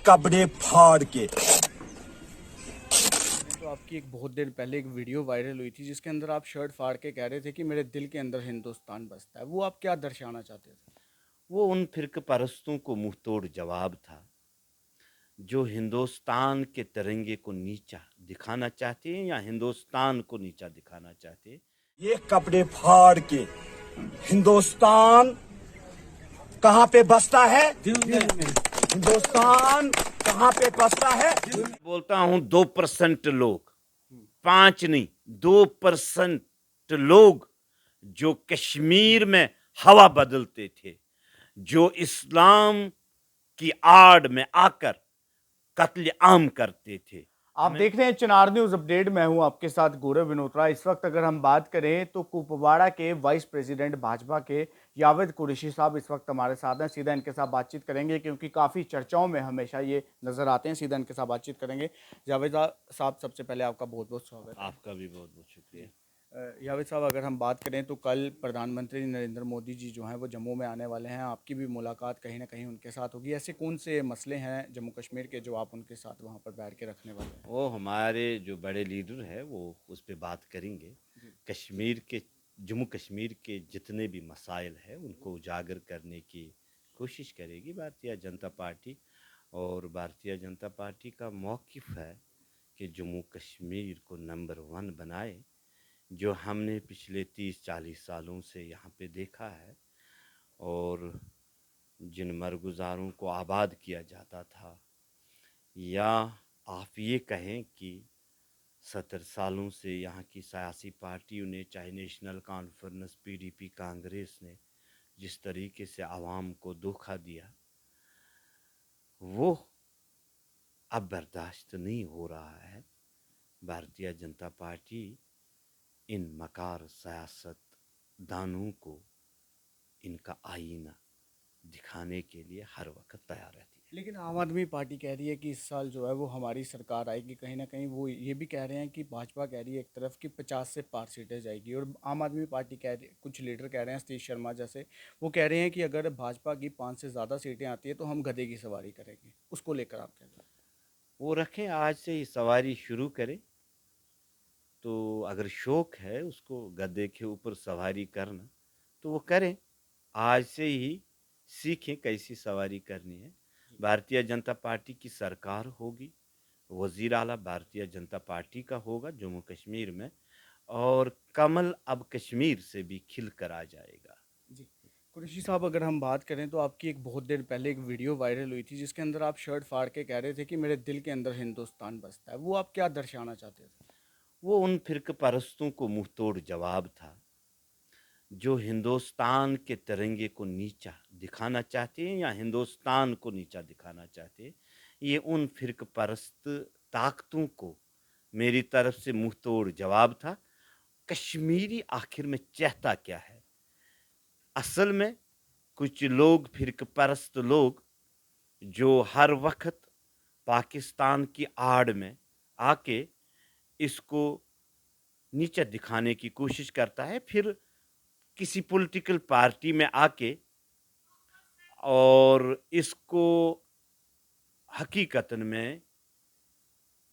कपड़े फाड़ के। तो आपकी एक बहुत देर पहले एक वीडियो वायरल हुई थी जिसके अंदर आप शर्ट फाड़ के कह रहे थे कि मेरे दिल के अंदर हिंदुस्तान बसता है। वो आप क्या दर्शाना चाहते थे? वो उन फिरक परस्तों को मुंह तोड़ जवाब था जो हिंदुस्तान के तिरंगे को नीचा दिखाना चाहते हैं या हिंदुस्तान को नीचा दिखाना चाहते हैं। ये कपड़े फाड़ के हिंदुस्तान कहाँ पे बसता है? हिंदुस्तान कहाँ पे बसता है? बोलता हूं 2% लोग, 5 नहीं 2% लोग जो कश्मीर में हवा बदलते थे, जो इस्लाम की आड़ में आकर कत्ल आम करते थे। आप देख रहे हैं चिनार न्यूज अपडेट। मैं हूं आपके साथ गौरव विनोत्रा। इस वक्त अगर हम बात करें तो कुपवाड़ा के वाइस प्रेसिडेंट भाजपा के जावेद कुरैशी साहब इस वक्त हमारे साथ हैं। सीधा इनके साथ बातचीत करेंगे क्योंकि काफ़ी चर्चाओं में हमेशा ये नज़र आते हैं। सीधा इनके साथ बातचीत करेंगे। जावेद साहब, सबसे पहले आपका बहुत बहुत स्वागत है। आपका भी बहुत बहुत शुक्रिया। जावेद साहब, अगर हम बात करें तो कल प्रधानमंत्री नरेंद्र मोदी जी जो हैं वो जम्मू में आने वाले हैं। आपकी भी मुलाकात कहीं ना कहीं उनके साथ होगी। ऐसे कौन से मसले हैं जम्मू कश्मीर के जो आप उनके साथ वहाँ पर बैठ के रखने वाले हैं? वो हमारे जो बड़े लीडर हैं वो उस पर बात करेंगे। कश्मीर के जम्मू कश्मीर के जितने भी मसाइल हैं उनको उजागर करने की कोशिश करेगी भारतीय जनता पार्टी। और भारतीय जनता पार्टी का मौक़िफ़ है कि जम्मू कश्मीर को नंबर 1 बनाए, जो हमने पिछले 30-40 सालों से यहाँ पे देखा है। और जिन मरगुजारों को आबाद किया जाता था, या आप ये कहें कि 70 सालों से यहाँ की सियासी पार्टियों ने, चाहे नेशनल कॉन्फ्रेंस, पीडीपी, कांग्रेस ने जिस तरीके से आवाम को धोखा दिया, वो अब बर्दाश्त नहीं हो रहा है। भारतीय जनता पार्टी इन मकार सियासत दानों को इनका आईना दिखाने के लिए हर वक्त तैयार रहती है। लेकिन आम आदमी पार्टी कह रही है कि इस साल जो है वो हमारी सरकार आएगी। कहीं ना कहीं वो ये भी कह रहे हैं कि भाजपा कह रही है एक तरफ कि 50 से पार सीटें जाएगी, और आम आदमी पार्टी कह रही, कुछ लीडर कह रहे हैं, सतीश शर्मा जैसे, वो कह रहे हैं कि अगर भाजपा की 5 से ज़्यादा सीटें आती है तो हम गधे की सवारी करेंगे। उसको लेकर आप क्या कहें? वो रखें, आज से ही सवारी शुरू करें। तो अगर शौक है उसको गधे के ऊपर सवारी करना तो वो करें। आज से ही सीखें कैसी सवारी करनी है। भारतीय जनता पार्टी की सरकार होगी, वज़ीर आला भारतीय जनता पार्टी का होगा जम्मू कश्मीर में, और कमल अब कश्मीर से भी खिल कर आ जाएगा। जी कुरैशी साहब, अगर हम बात करें तो आपकी एक बहुत देर पहले एक वीडियो वायरल हुई थी जिसके अंदर आप शर्ट फाड़ के कह रहे थे कि मेरे दिल के अंदर हिंदुस्तान बसता है। वो आप क्या दर्शाना चाहते थे? वो उन फिरक परस्तों को मुंह तोड़ जवाब था जो हिंदुस्तान के तिरंगे को नीचा दिखाना चाहते हैं या हिंदुस्तान को नीचा दिखाना चाहते हैं। ये उन फिरक परस्त ताकतों को मेरी तरफ से मुंह तोड़ जवाब था। कश्मीरी आखिर में चाहता क्या है? असल में कुछ लोग, फिरक परस्त लोग, जो हर वक्त पाकिस्तान की आड़ में आके इसको नीचा दिखाने की कोशिश करता है, फिर किसी पॉलिटिकल पार्टी में आके और इसको हकीकतन में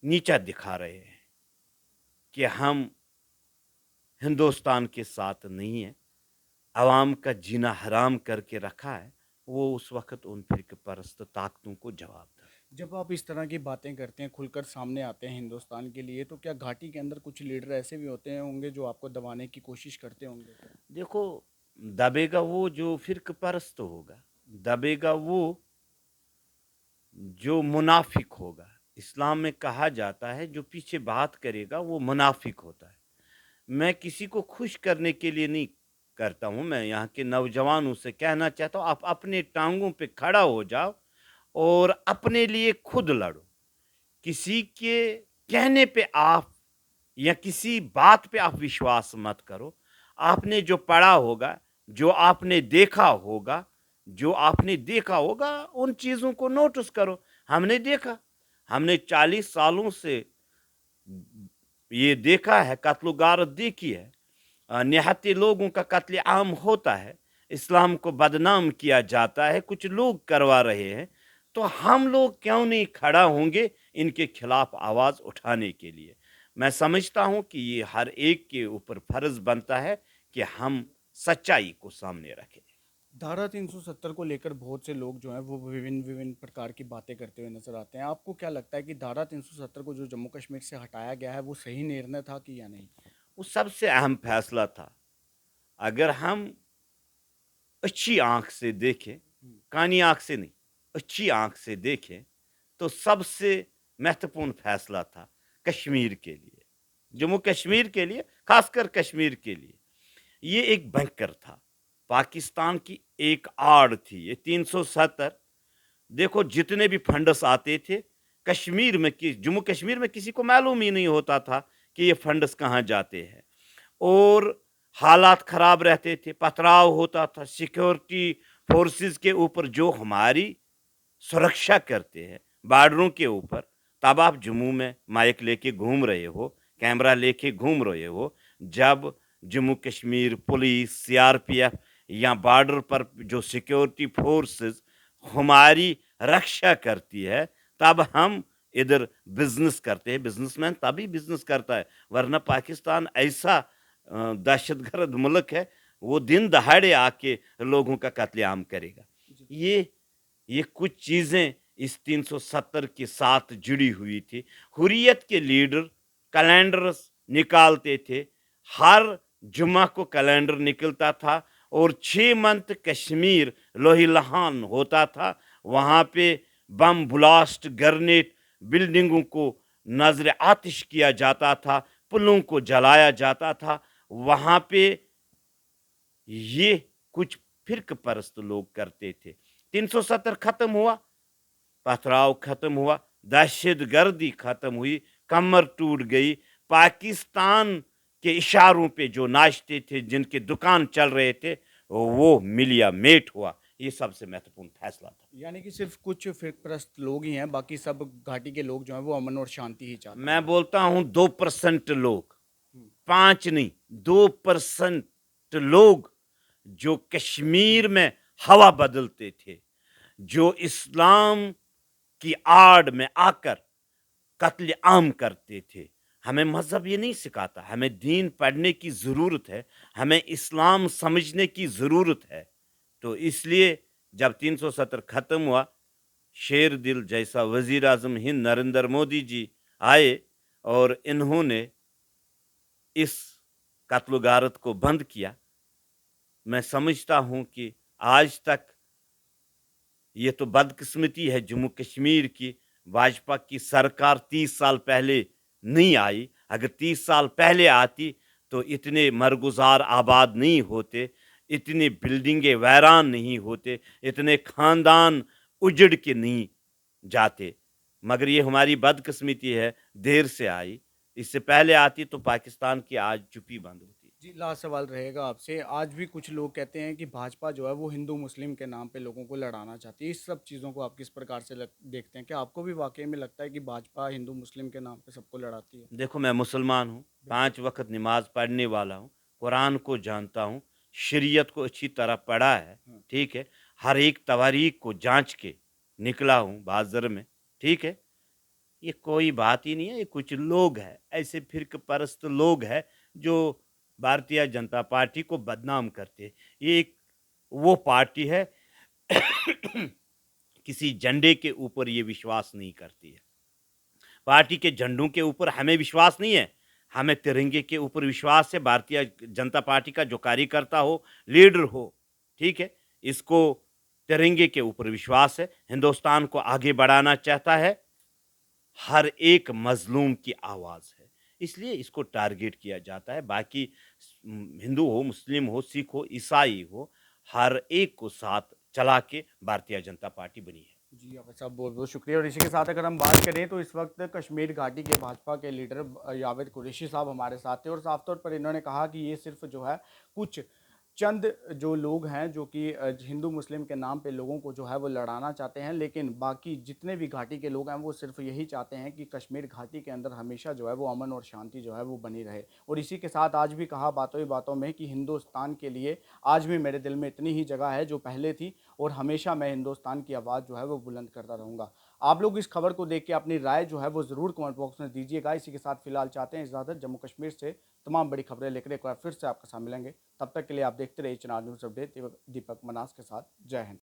नीचा दिखा रहे हैं कि हम हिंदुस्तान के साथ नहीं हैं, आवाम का जीना हराम करके रखा है। वो उस वक्त उन फिरक परस्त ताकतों को जवाब था। जब आप इस तरह की बातें करते हैं, खुलकर सामने आते हैं हिंदुस्तान के लिए, तो क्या घाटी के अंदर कुछ लीडर ऐसे भी होते हैं होंगे जो आपको दबाने की कोशिश करते होंगे? देखो, दबेगा वो जो फिरक परस्त होगा, दबेगा वो जो मुनाफिक होगा। इस्लाम में कहा जाता है जो पीछे बात करेगा वो मुनाफिक होता है। मैं किसी को खुश करने के लिए नहीं करता हूँ। मैं यहाँ के नौजवानों से कहना चाहता हूँ, आप अपने टांगों पे खड़ा हो जाओ और अपने लिए खुद लड़ो। किसी के कहने पे आप या किसी बात पे आप विश्वास मत करो। आपने जो पढ़ा होगा, जो आपने देखा होगा, उन चीज़ों को नोटिस करो। हमने देखा, हमने 40 सालों से ये देखा है, कत्ल गारत देखी है, निहत्ते लोगों का कत्ल आम होता है, इस्लाम को बदनाम किया जाता है, कुछ लोग करवा रहे हैं। तो हम लोग क्यों नहीं खड़ा होंगे इनके खिलाफ आवाज़ उठाने के लिए। मैं समझता हूँ कि ये हर एक के ऊपर फर्ज बनता है कि हम सच्चाई को सामने रखें। धारा 370 को लेकर बहुत से लोग जो हैं वो विभिन्न विभिन्न प्रकार की बातें करते हुए नजर आते हैं। आपको क्या लगता है कि धारा 370 को जो जम्मू कश्मीर से हटाया गया है वो सही निर्णय था कि या नहीं? वो सबसे अहम फैसला था। अगर हम अच्छी आंख से देखें, कानी आंख से नहीं, अच्छी आंख से देखें, तो सबसे महत्वपूर्ण फैसला था कश्मीर के लिए, जम्मू कश्मीर के लिए, खासकर कश्मीर के लिए। ये एक बैंकर था, पाकिस्तान की एक आड़ थी ये 370। देखो जितने भी फंड्स आते थे कश्मीर में, कि जम्मू कश्मीर में किसी को मालूम ही नहीं होता था कि ये फंड्स कहाँ जाते हैं, और हालात खराब रहते थे, पथराव होता था। सिक्योरिटी फोर्सेस के ऊपर जो हमारी सुरक्षा करते हैं बॉर्डरों के ऊपर, तब आप जम्मू में माइक लेके घूम रहे हो, कैमरा लेके घूम रहे हो, जब जम्मू कश्मीर पुलिस, सीआरपीएफ या बॉर्डर पर जो सिक्योरिटी फोर्सेस हमारी रक्षा करती है, तब हम इधर बिजनेस करते हैं। बिजनेसमैन तभी बिजनेस करता है, वरना पाकिस्तान ऐसा दहशतगर्द मुल्क है, वो दिन दहाड़े आके लोगों का कत्लेआम करेगा। ये कुछ चीज़ें इस 370 के साथ जुड़ी हुई थी। हुर्रियत के लीडर कैलेंडर निकालते थे, हर जुम्मा को कैलेंडर निकलता था, और 6 मंथ कश्मीर लोहीलहान होता था। वहाँ पे बम ब्लास्ट, ग्रेनेड, बिल्डिंगों को नजर आतिश किया जाता था, पुलों को जलाया जाता था। वहाँ पे ये कुछ फिरक परस्त लोग करते थे। 370 खत्म हुआ, पथराव खत्म हुआ, दहशतगर्दी खत्म हुई, कमर टूट गई। पाकिस्तान के इशारों पे जो नाचते थे, जिनके दुकान चल रहे थे, वो मिलिया मेट हुआ। ये सबसे महत्वपूर्ण फैसला था। यानी कि सिर्फ कुछ फिरकप्रस्त लोग ही हैं, बाकी सब घाटी के लोग जो हैं वो अमन और शांति ही चाहते हैं। मैं बोलता हूं 2% लोग, 5 नहीं, 2% लोग जो कश्मीर में हवा बदलते थे, जो इस्लाम की आड़ में आकर कत्ल आम करते थे। हमें मजहब ये नहीं सिखाता, हमें दीन पढ़ने की ज़रूरत है, हमें इस्लाम समझने की ज़रूरत है। तो इसलिए जब 370 ख़त्म हुआ, शेर दिल जैसा वज़ीर आज़म हिंद नरेंद्र मोदी जी आए, और इन्होंने इस कत्ल गारत को बंद किया। मैं समझता हूँ कि आज तक ये तो बदकिस्मती है जम्मू कश्मीर की, भाजपा की सरकार 30 साल पहले नहीं आई। अगर 30 साल पहले आती तो इतने मरगुजार आबाद नहीं होते, इतनी बिल्डिंगें वैरान नहीं होते, इतने खानदान उजड़ के नहीं जाते। मगर ये हमारी बदकिस्मती है, देर से आई। इससे पहले आती तो पाकिस्तान की आज चुप्पी बंद होती। जी, लास्ट सवाल रहेगा आपसे। आज भी कुछ लोग कहते हैं कि भाजपा जो है वो हिंदू मुस्लिम के नाम पे लोगों को लड़ाना चाहती है। इस सब चीज़ों को आप किस प्रकार से देखते हैं? क्या आपको भी वाकई में लगता है कि भाजपा हिंदू मुस्लिम के नाम पे सबको लड़ाती है? देखो, मैं मुसलमान हूँ, 5 वक्त नमाज पढ़ने वाला हूँ, कुरान को जानता हूँ, शरीयत को अच्छी तरह पढ़ा है, ठीक है? हर एक तवारीख को जांच के निकला हूँ बाज़र में, ठीक है? ये कोई बात ही नहीं है, ये कुछ लोग हैं, ऐसे फिरक परस्त लोग हैं जो भारतीय जनता पार्टी को बदनाम करते हैं। ये एक वो पार्टी है किसी झंडे के ऊपर ये विश्वास नहीं करती है। पार्टी के झंडों के ऊपर हमें विश्वास नहीं है, हमें तिरंगे के ऊपर विश्वास है। भारतीय जनता पार्टी का जो कार्यकर्ता हो, लीडर हो, ठीक है, इसको तिरंगे के ऊपर विश्वास है, हिंदुस्तान को आगे बढ़ाना चाहता है, हर एक मजलूम की आवाज़ है, इसलिए इसको टारगेट किया जाता है। बाकी हिंदू हो, मुस्लिम हो, सिख हो, ईसाई हो, हर एक को साथ चला के भारतीय जनता पार्टी बनी है। जी यावेद साहब, बहुत बहुत शुक्रिया। और इसी के साथ अगर हम बात करें तो इस वक्त कश्मीर घाटी के भाजपा के लीडर यावेद कुरैशी साहब हमारे साथ थे, और साफ तौर पर इन्होंने कहा कि ये सिर्फ जो है कुछ चंद जो लोग हैं जो कि हिंदू मुस्लिम के नाम पे लोगों को जो है वो लड़ाना चाहते हैं, लेकिन बाकी जितने भी घाटी के लोग हैं वो सिर्फ यही चाहते हैं कि कश्मीर घाटी के अंदर हमेशा जो है वो अमन और शांति जो है वो बनी रहे। और इसी के साथ आज भी कहा बातों ही बातों में कि हिंदुस्तान के लिए आज भी मेरे दिल में इतनी ही जगह है जो पहले थी, اور हमेशा मैं हिंदुस्तान की आवाज़ जो है वो बुलंद करता रहूँगा। आप लोग इस खबर को देख के अपनी राय जो है वो ज़रूर कमेंट बॉक्स में दीजिएगा। इसी के साथ फिलहाल चाहते हैं इजाज़त, जम्मू कश्मीर से तमाम बड़ी खबरें लेकर एक बार फिर से आपके साथ मिलेंगे। तब तक के लिए आप देखते रहिए चिनार न्यूज़ अपडेट। दीपक मनास के साथ, जय हिंद।